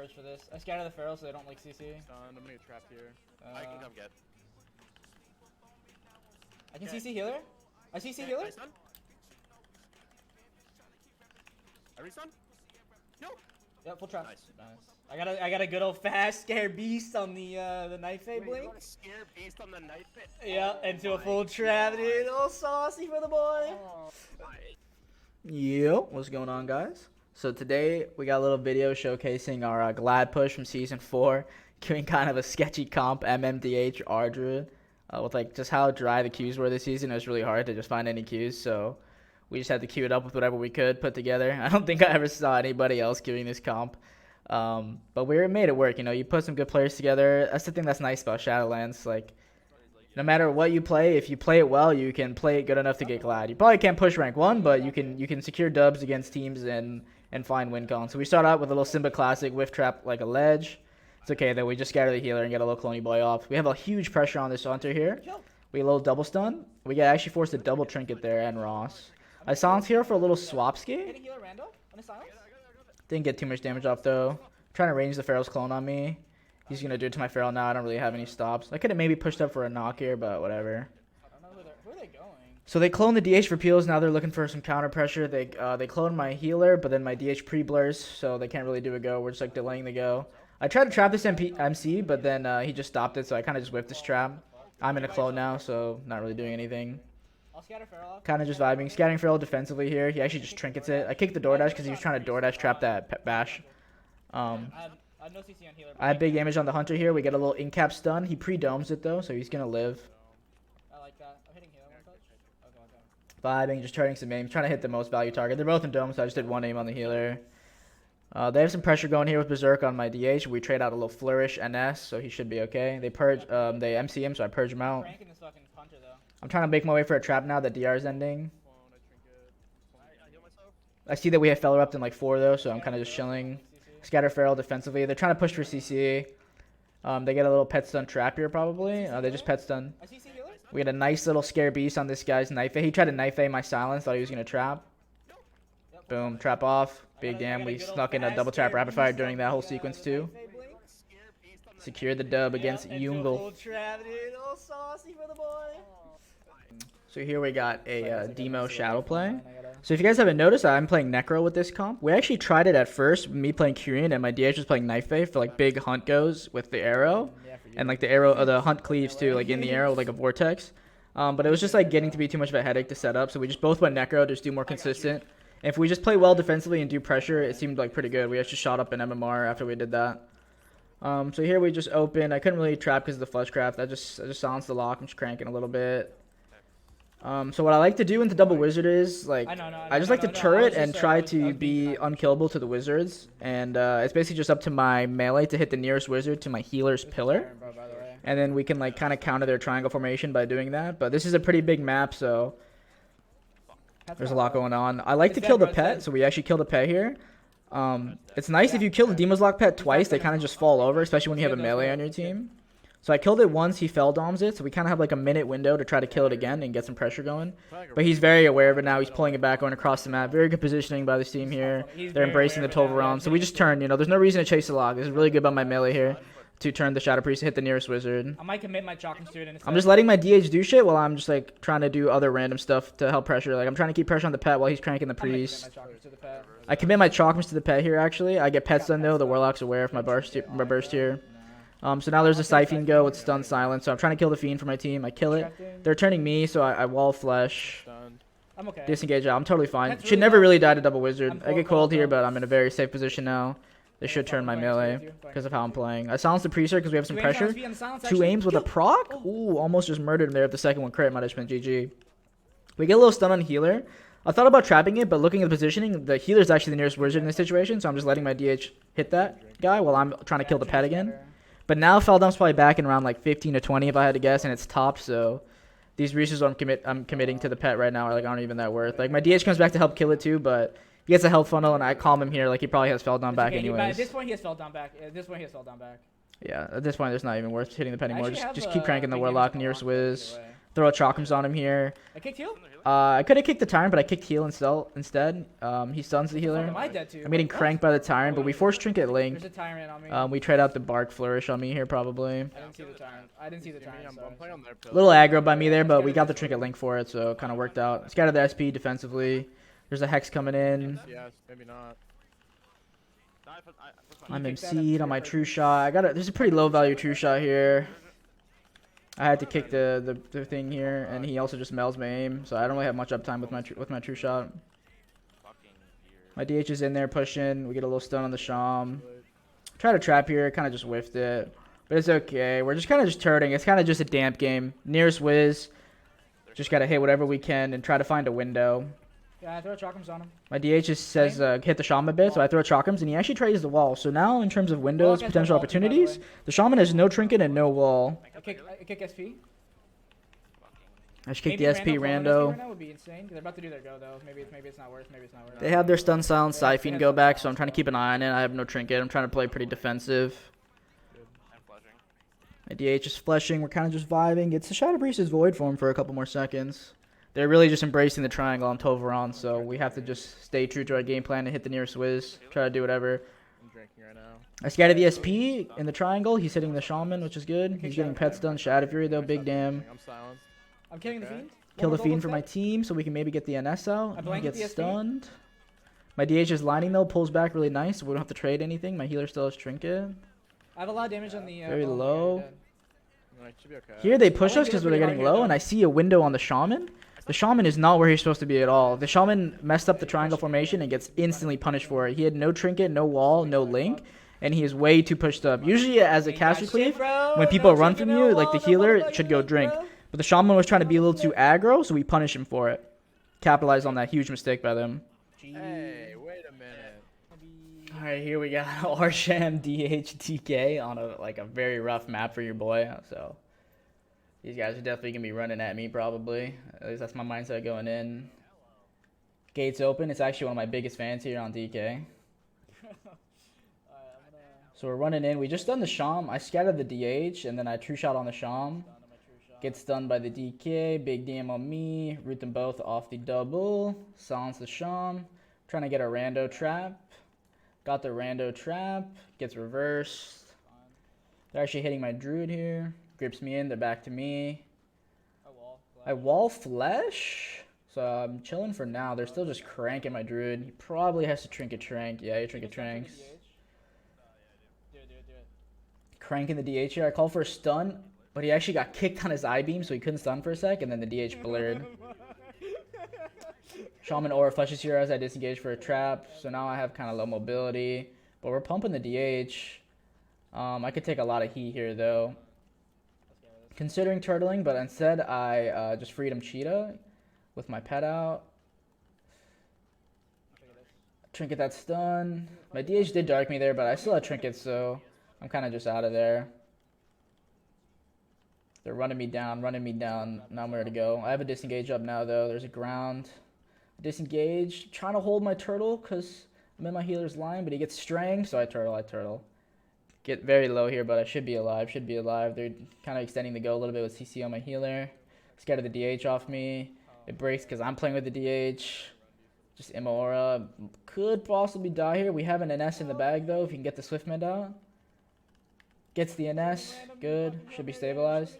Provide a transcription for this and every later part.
coverage for this. I scatter the Feral so they don't like CC. I'm gonna get trapped here. I can come get. I can CC healer. I CC healer. I restun? No. Yeah, full trap. Nice. Nice. I got a good old fast scare beast on the knife fade blink. You got a scare based on the knife fit? Yeah, Oh into a my full trap, God. dude. All saucy for the boy. Oh, Yo, what's going on, guys? So today we got a little video showcasing our Glad push from season 4, doing kind of a sketchy comp MMDH Rdruid, with like just how dry the queues were this season. It was really hard to just find any queues, so we just had to queue it up with whatever we could put together. I don't think I ever saw anybody else queuing this comp, but we made it work. You know, you put some good players together. That's the thing that's nice about Shadowlands. Like, no matter what you play, if you play it well, you can play it good enough to get Glad. You probably can't push rank 1, but you can secure dubs against teams and find win con. So we start out with a little Simba classic whiff trap like a ledge. It's okay though, we just scatter the healer and get a little clony boy off. We have a huge pressure on this hunter here. We get a little double stun. We get actually forced a double trinket there and Ross. I silence here for a little swap ski. Didn't get too much damage off though. Trying to range the Feral's clone on me. He's gonna do it to my Feral now. I don't really have any stops. I could have maybe pushed up for a knock here, but whatever. I don't know where are they going? So they cloned the DH for peels. Now they're looking for some counter pressure. They cloned my healer, but then my DH pre-blurs, so they can't really do a go. We're just like delaying the go. I tried to trap this MC, but then he just stopped it, so I kind of just whiffed this trap. I'm in a clone now, so not really doing anything. I'll scatter Feral. Kind of just vibing. Scattering Feral defensively here. He actually just trinkets it. I kicked the DoorDash because he was trying to DoorDash trap that bash. I have no CC on healer. I have big damage on the hunter here. We get a little in-cap stun. He pre-domes it though, so he's gonna live. I like that. I'm hitting healer one touch. Okay. Vibing, just turning some aim, trying to hit the most value target. They're both in dome, so I just did one aim on the healer. They have some pressure going here with Berserk on my DH. We trade out a little Flourish NS, so he should be okay. They purge, they MC him, so I purge him out. This fucking hunter, though. I'm trying to make my way for a trap now that DR is ending. I see that we have Feller up in like 4 though, so I'm kind of just chilling. Scatter Feral defensively. They're trying to push for CC. They get a little pet stun trap here probably. They just pet stun. We get a nice little scare beast on this guy's knife. He tried to knife my silence, thought he was gonna trap. Boom, trap off. Big damn, we snuck in a double trap rapid fire during that whole sequence too. Secured the dub against Yungle. So here we got a demo shadow play. So if you guys haven't noticed, I'm playing Necro with this comp. We actually tried it at first, me playing Kyrian and my DH was playing Knife Fae for like big hunt goes with the arrow. And like the arrow, the hunt cleaves too, like in the arrow like a vortex. But it was just like getting to be too much of a headache to set up. So we just both went Necro, just do more consistent. And if we just play well defensively and do pressure, it seemed like pretty good. We actually shot up an MMR after we did that. So here we just open. I couldn't really trap because of the Fleshcraft. I just silenced the lock. I'm just cranking a little bit. So what I like to do into double wizard is like I just like to turret and try to be unkillable to the wizards, and it's basically just up to my melee to hit the nearest wizard to my healer's pillar, and then we can like kind of counter their triangle formation by doing that. But this is a pretty big map, so there's a lot going on. I like to kill the pet, so we actually killed a pet here. It's nice if you kill the Demon's Lock pet twice, they kind of just fall over, especially when you have a melee on your team. So I killed it once, he fell doms it, so we kind of have like a minute window to try to kill it again and get some pressure going. But he's very aware of it now, he's pulling it back, going across the map. Very good positioning by this team here. They're embracing the 12 realm, so we just turn, you know, there's no reason to chase the lock. This is really good by my melee here to turn the Shadow Priest and hit the nearest wizard. I might commit my Chalk and Student. I'm just letting my DH do shit while I'm just like trying to do other random stuff to help pressure. Like I'm trying to keep pressure on the pet while he's cranking the priest. I commit my Chalkmas to the pet here actually. I get pet stun though, the Warlock's aware of my burst here. So now there's a Siphon go with stun silence. So I'm trying to kill the Fiend for my team. I kill it. They're turning me, so I wall flesh. I'm okay. Disengage out. I'm totally fine. Should never really die to double wizard. I get cold here, but I'm in a very safe position now. They should turn my melee because of how I'm playing. I silenced the Priest because we have some pressure. 2 aims with a proc? Ooh, almost just murdered him there if the second one crit. Might have just been GG. We get a little stun on healer. I thought about trapping it, but looking at the positioning, the healer's actually the nearest wizard in this situation, so I'm just letting my DH hit that guy while I'm trying to kill the pet again. But now Feldom's probably back in around like 15 to 20 if I had to guess, and it's topped, so these resources I'm committing to the pet right now are like aren't even that worth. Like my DH comes back to help kill it too, but he gets a health funnel and I calm him here like he probably has Feldon back anyways. At this point he has Feldon back. Yeah, at this point, it's not even worth hitting the pet anymore. actually Just have, keep cranking the big Warlock, damage on nearest the lock, though, whiz. either way. Throw a Chalkums on him here. I kicked heal? I could have kicked the Tyrant, but I kicked heal instead. He stuns the Am healer. I dead too? I'm getting What? cranked by the Tyrant, but we force Trinket Link. There's a Tyrant on me. We trade out the Bark Flourish on me here, probably. I didn't see the Tyrant. I didn't see the Tyrant. I'm playing on their pillar. Little aggro by me there, but we got the Trinket Link for it, so it kind of worked out. Scattered the SP defensively. There's a Hex coming in. Yes, maybe not. I'm MC'd on my True Shot. There's a pretty low value True Shot here. I had to kick the thing here, and he also just melds my aim, so I don't really have much uptime with my True Shot. My DH is in there pushing. We get a little stun on the Sham. Try to trap here, kind of just whiffed it, but it's okay. We're just kind of just turning. It's kind of just a damp game. Nearest whiz. Just gotta hit whatever we can and try to find a window. Yeah, I throw Chalkums on him. My DH just says hit the Shaman a bit, so I throw Chalkums, and he actually trades the wall. So now, in terms of windows, potential opportunities, the Shaman has no Trinket and no wall. I kick SP. I just kick the SP rando. Right now would be insane. They're about to do their go though. Maybe it's not worth. Maybe it's not worth. They have their stun silence Siphon go back, so I'm trying to keep an eye on it. I have no Trinket. I'm trying to play pretty defensive. My DH is fleshing. We're kind of just vibing. It's a Shadow Priest's Void form for a couple more seconds. They're really just embracing the triangle on Tovaron, so we have to just stay true to our game plan and hit the nearest whiz. Try to do whatever. I'm drinking right now. I scattered the SP in the triangle. He's hitting the Shaman, which is good. He's getting pet stun. Shadow Fury, though, big damn. I'm silenced. I'm killing the Fiend. Kill the One more Fiend for gold my team so we can maybe get the NS out. I He blanket gets the SP. stunned. My DH is lining, though. Pulls back really nice, so we don't have to trade anything. My healer still has Trinket. I have a lot of damage on the. Very bone. low. Yeah, you're dead. No, it should be okay. Here they push I us wanna because get we're up getting pretty hard low, here, and I see a window on the Shaman. The Shaman is not where he's supposed to be at all. The Shaman messed up the triangle formation and gets instantly punished for it. He had no Trinket, no wall, no link, and he is way too pushed up. Usually as a caster cleave, when people run from you, like the healer should go drink. But the Shaman was trying to be a little too aggro, so we punish him for it. Capitalize on that huge mistake by them. Hey, wait a minute. Alright, here we got Rsham DK on a very rough map for your boy. So these guys are definitely gonna be running at me probably. At least that's my mindset going in. Gates open. It's actually one of my biggest fans here on DK. So we're running in. We just done the Sham. I scattered the DH and then I true shot on the Sham. Gets stunned by the DK. Big DM on me. Root them both off the double. Silence the Sham. Trying to get a rando trap. Got the rando trap. Gets reversed. They're actually hitting my Druid here. Grips me in. They're back to me. I wall flesh. So I'm chilling for now. They're still just cranking my Druid. He probably has to Trinket Trank. Yeah, he Trinket Tranks. Cranking the DH here. I call for a stun. But he actually got kicked on his I-beam, so he couldn't stun for a sec, and then the DH blurred. Shaman Aura flushes here as I disengage for a trap, so now I have kind of low mobility. But we're pumping the DH. I could take a lot of heat here, though. Considering turtling, but instead I just Freedom Cheetah with my pet out. Trinket that stun. My DH did dark me there, but I still have Trinkets, so I'm kind of just out of there. They're running me down. Not where to go. I have a disengage up now, though. There's a ground. Disengage. Trying to hold my turtle because I'm in my healer's line, but he gets stranged, so I turtle. Get very low here, but I should be alive. They're kind of extending the go a little bit with CC on my healer. Scared of the DH off me. It breaks because I'm playing with the DH. Just Immora. Could possibly die here. We have an NS in the bag, though, if you can get the Swiftmend out. Gets the NS. Good. Should be stabilized.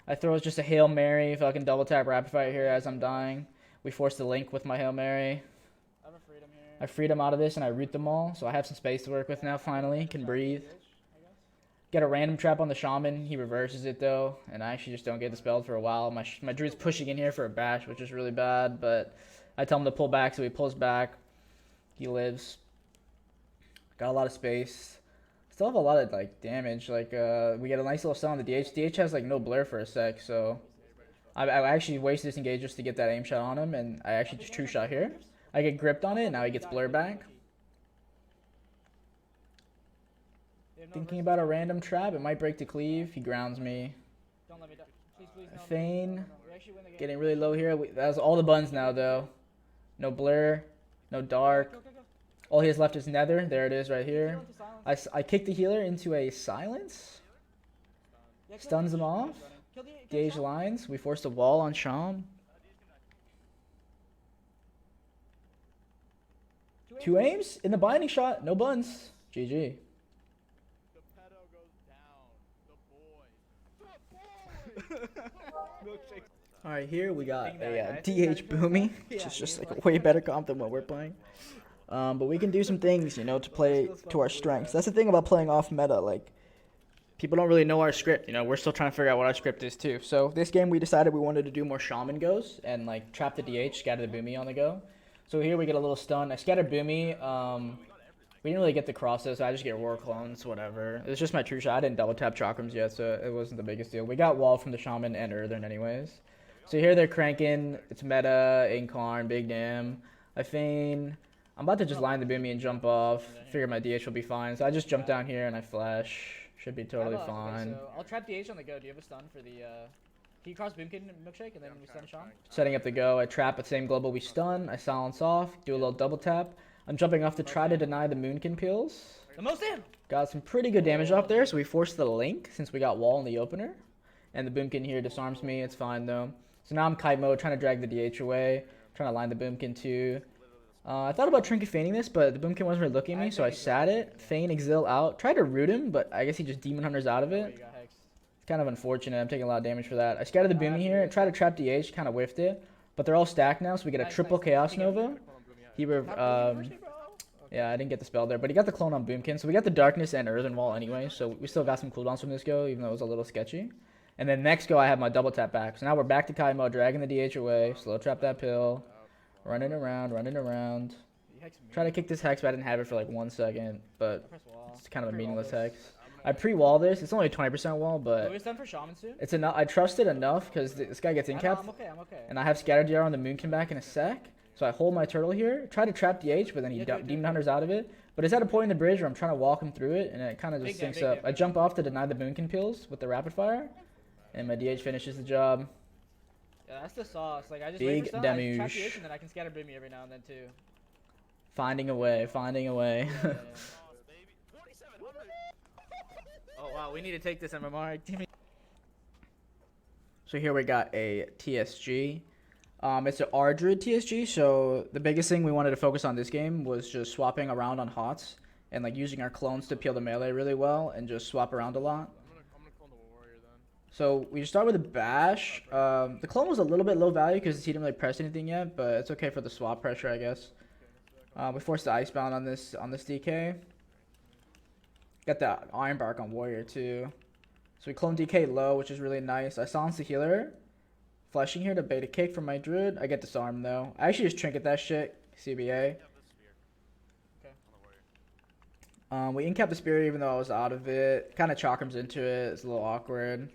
I throw just a Hail Mary, fucking double tap rapid fire here as I'm dying. We force the link with my Hail Mary. I freed them out of this and I root them all, so I have some space to work with now finally. Can breathe. Get a random trap on the Shaman. He reverses it though, and I actually just don't get dispelled for a while. My Druid's pushing in here for a bash, which is really bad, but I tell him to pull back, so he pulls back. He lives. Got a lot of space. Still have a lot of damage. We get a nice little stun on the DH. DH has no blur for a sec, so I actually wasted disengage just to get that aim shot on him, and I actually just true shot here. I get gripped on it, and now he gets blur back. Thinking about a random trap. It might break to cleave. He grounds me. Feign. Getting really low here. That's all the buns now, though. No blur. No dark. All he has left is Nether. There it is right here. I kicked the healer into a silence. Stuns them off. DH lines. We forced a wall on Rsham. 2 aims in the binding shot. No buns. GG. The pedo goes down. The boy. Alright, here we got a DH Boomy, which is just like a way better comp than what we're playing. But we can do some things, you know, to play to our strengths. That's the thing about playing off meta. Like, people don't really know our script. You know, we're still trying to figure out what our script is too. So this game, we decided we wanted to do more shaman goes and like trap the DH, scatter the Boomy on the go. So here we get a little stun. I scattered Boomy. We didn't really get the crosses, so I just get war clones, whatever. It was just my true shot. I didn't double tap chakrams yet, so it wasn't the biggest deal. We got wall from the shaman and Earthen anyways. So here they're cranking. It's meta, Incarn, big damn. I feign. I'm about to just line the Boomy and jump off. Figure my DH will be fine. So I just jump down here and I flash. Should be totally fine. So I'll trap DH on the go. Do you have a stun for the... Can you cross Boomkin and Milkshake and then we stun Rsham? Setting up the go. I trap at same global. We stun. I silence off. Do a little double tap. I'm jumping off to try to deny the Moonkin pills. The most damn! Got some pretty good damage off there, so we forced the link since we got wall in the opener. And the Boomkin here disarms me. It's fine though. So now I'm kite mode, trying to drag the DH away. Trying to line the Boomkin too. I thought about Trinket feigning this, but the Boomkin wasn't really looking at me, so I sat it. Feign Exil out. Tried to root him, but I guess he just Demon Hunters out of it. It's kind of unfortunate. I'm taking a lot of damage for that. I scattered the Boomy here. I tried to trap DH, kind of whiffed it. But they're all stacked now, so we get a triple Chaos Nova. He yeah, I didn't get the spell there, but he got the clone on Boomkin. So we got the Darkness and Earthen Wall anyway, so we still got some cooldowns from this go, even though it was a little sketchy. And then next go, I have my double tap back. So now we're back to kite mode, dragging the DH away. Slow trap that pill. Running around, running around. Try to kick this hex, but I didn't have it for like 1 second, but it's kind of a meaningless hex. I pre-wall this. It's only a 20% wall, but it's done for Shaman soon? it's enough. I trust it enough because this guy gets incapped. I'm okay. And I have Scatter DR on the Moonkin back in a sec. So I hold my turtle here, try to trap DH, but then he Demon Hunters out of it. But it's at a point in the bridge where I'm trying to walk him through it, and it kind of just sinks up. I jump off to deny the Moonkin pills with the rapid fire, and my DH finishes the job. Yeah, that's the sauce. Like, I just Big wait for stun, I trap DH, and then I can scatter Boomy every now and then too. Finding a way, finding a way. Yeah. Oh wow, we need to take this MMR. So here we got a TSG. It's an Rdruid TSG, so the biggest thing we wanted to focus on this game was just swapping around on HOTS and like using our clones to peel the melee really well and just swap around a lot. I'm gonna clone the warrior then. So we just start with a bash. The clone was a little bit low value because he didn't really press anything yet, but it's okay for the swap pressure, I guess. We forced the Icebound on this DK. Got the Iron Bark on warrior too. So we clone DK low, which is really nice. I silence the healer. Flashing here to bait a kick from my druid. I get disarmed though. I actually just trinket that shit. CBA. We incap the spear even though I was out of it. Kind of chakrams into it. It's a little awkward.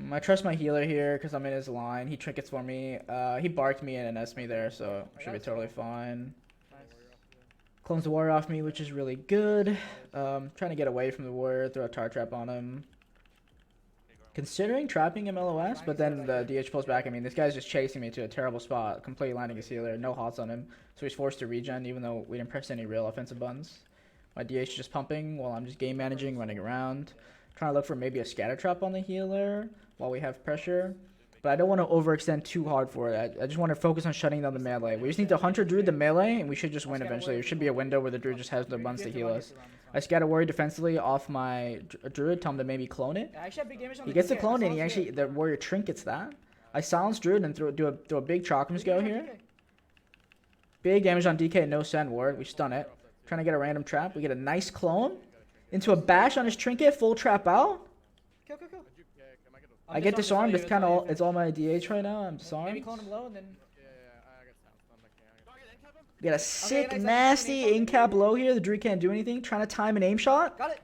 I trust my healer here because I'm in his line. He trinkets for me. He barked me in and S me there, so should be totally fine. Clones the warrior off me, which is really good. Trying to get away from the warrior. Throw a tar trap on him. Considering trapping him LOS, but then the DH pulls back. I mean, this guy's just chasing me to a terrible spot. Completely landing his healer. No HOTS on him. So he's forced to regen, even though we didn't press any real offensive buttons. My DH is just pumping while I'm just game managing, running around. Trying to look for maybe a scatter trap on the healer while we have pressure. But I don't want to overextend too hard for it. I just want to focus on shutting down the melee. We just need to Hunter Druid the melee, and we should just win eventually. There should be a window where the Druid just has no buns to heal us. I scatter warrior defensively off my Druid, tell him to maybe clone it. He gets the clone, and the warrior trinkets that. I silence Druid and throw a big chakrams go here. Big damage on DK, no send ward. We stun it. Trying to get a random trap. We get a nice clone into a bash on his trinket, full trap out. Kill. I get disarmed. It's kind of it's all my DH right now. I'm disarmed. Maybe clone him low and then. We got a sick, nasty incap low here. The Druid can't do anything. Trying to time an aim shot. Got it.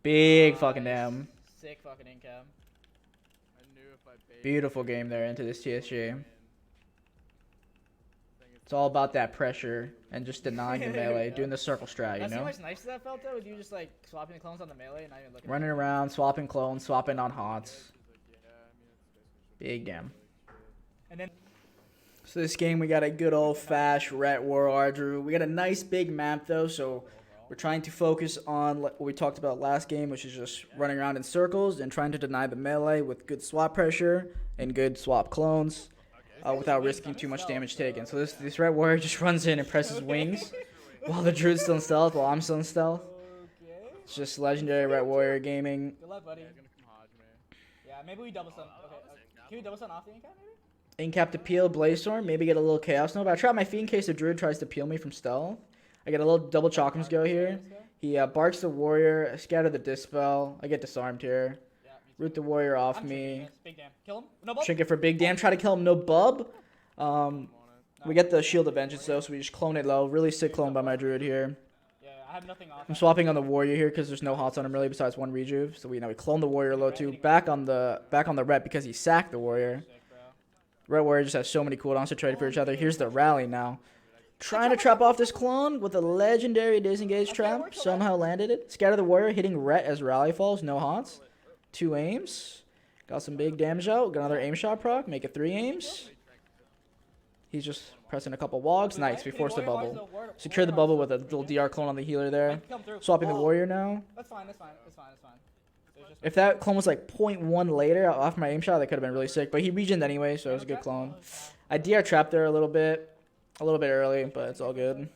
Big fucking damn. Sick fucking incap. Beautiful game there into this TSG. It's all about that pressure and just denying the melee, doing the circle strat, you know? That's nice that felt though, with you just like swapping the clones on the melee and not even looking. Running around, swapping clones, swapping on HOTS. Big damn. And then. So this game we got a good old fast Ret War Rdru. We got a nice big map though, so We're trying to focus on what we talked about last game, which is just running around in circles and trying to deny the melee with good swap pressure and good swap clones without risking too much damage taken. So this Ret Warrior just runs in and presses wings while the Druid's still in stealth, while I'm still in stealth. It's just legendary Ret Warrior gaming. Good luck, buddy. He's gonna come Hodge me. Yeah, maybe we double stun. Okay, can we double stun off the incap maybe? Incap to peel, Blaze Storm, maybe get a little Chaos Nova. I trap my feet in case the Druid tries to peel me from stealth. I get a little double Chalkums go here. He barks the Warrior, I scatter the Dispel. I get disarmed here. Yeah, me too. Root the Warrior off I'm me. Big damn. Kill him. No bump. Trinket for big damn. Try to kill him, no bub. We get the Shield of Vengeance though, so we just clone it low. Really sick clone by my Druid here. Yeah, I have nothing off. I'm swapping on the Warrior here because there's no hots on him really besides one rejuve. So we clone the Warrior low too. Back on the Ret because he sacked the Warrior. Sick, bro. Ret Warrior just has so many cooldowns to trade for each other. Here's the rally now. Trying to trap off this clone with a legendary disengage trap. Somehow landed it. Scatter the Warrior, hitting Ret as rally falls. No hots. 2 aims. Got some big damage out. Got another aim shot proc. Make it 3 aims. He's just pressing a couple wogs. Nice. We forced the bubble. Secure the bubble with a little DR clone on the healer there. Swapping the Warrior now. That's fine. That's fine. That's fine. That's fine. There's just- If that clone was like 0.1 later off my aim shot, that could have been really sick. But he regened anyway, so it was a good clone. I DR trapped there a little bit early, but it's all good.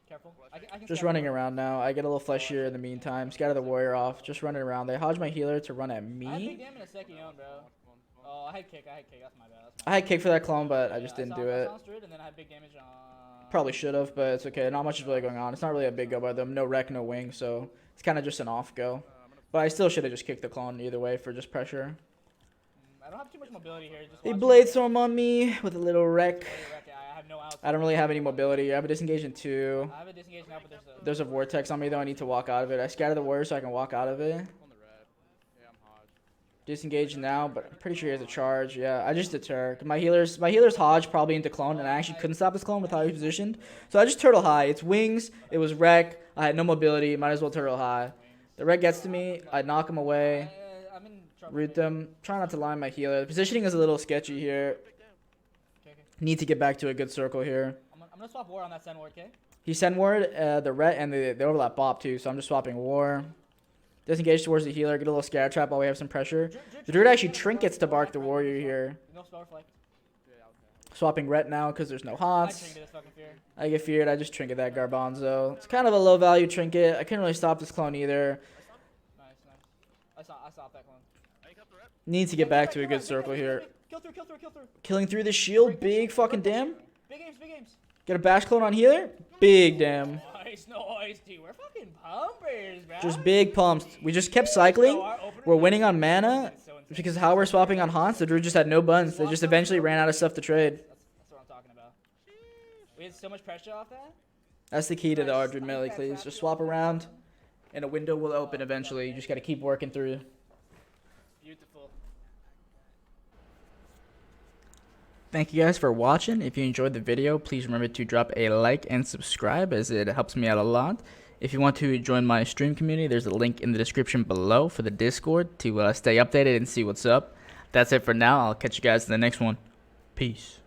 Careful. I can Just scatter running him. around now. I get a little flesh here in the meantime. Scatter the Warrior off. Just running around. They hodge my healer to run at I had big me. damn in a second, bro. Oh, I had kick. That's my bad. I had kick for that clone, but I just didn't do it. And then I had big damage on. Probably should have, but it's okay. Not much is really going on. It's not really a big go by them. No wreck, no wing, so it's kind of just an off go. But I still should have just kicked the clone either way for just pressure. I don't have too much mobility here. Just They watch Blade me. Storm on me with a little wreck. I have no outs. I don't really have any mobility. I have a disengage in 2. I have a disengage now, but There's a vortex on me though. I need to walk out of it. I scatter the Warrior so I can walk out of it. On the red. Yeah, I'm Hodge. Disengage now, but I'm pretty sure he has a charge. Yeah, I just deter. My healer's Hodge probably into clone, and I actually couldn't stop this clone with how he positioned. So I just turtle high. It's wings. It was wreck. I had no mobility. Might as well turtle high. The wreck gets to me. I knock him away. I'm in trouble. Root them. Try not to line my healer. The positioning is a little sketchy here. Okay. Need to get back to a good circle here. I'm gonna swap war on that Sen ward, okay? He send ward, the Ret, and the overlap bop too, so I'm just swapping war. Disengage towards the healer, get a little scatter trap while we have some pressure. The Druid actually trinkets to bark the Warrior here. No spell reflect. Swapping Ret now because there's no I hots. trinket this fucking fear. I get feared, I just trinket that Garbanzo. It's kind of a low value trinket. I couldn't really stop this clone either. Nice. I stopped that clone. Need to get back to a good circle here. Kill through. Killing through the shield, big fucking damn. Big games. Get a bash clone on healer, big damn. Nice, dude. We're fucking pumpers, bro. Just big pumps. We just kept cycling. We're winning on mana because how we're swapping on haunts. The Druid just had no buns. They just eventually ran out of stuff to trade. That's what I'm talking about. We had so much pressure off that. That's the key to the Rdruid melee cleaves. Just swap around, and a window will open eventually. You just got to keep working through. Beautiful. Thank you guys for watching. If you enjoyed the video, please remember to drop a like and subscribe as it helps me out a lot. If you want to join my stream community, there's a link in the description below for the Discord to stay updated and see what's up. That's it for now. I'll catch you guys in the next one. Peace.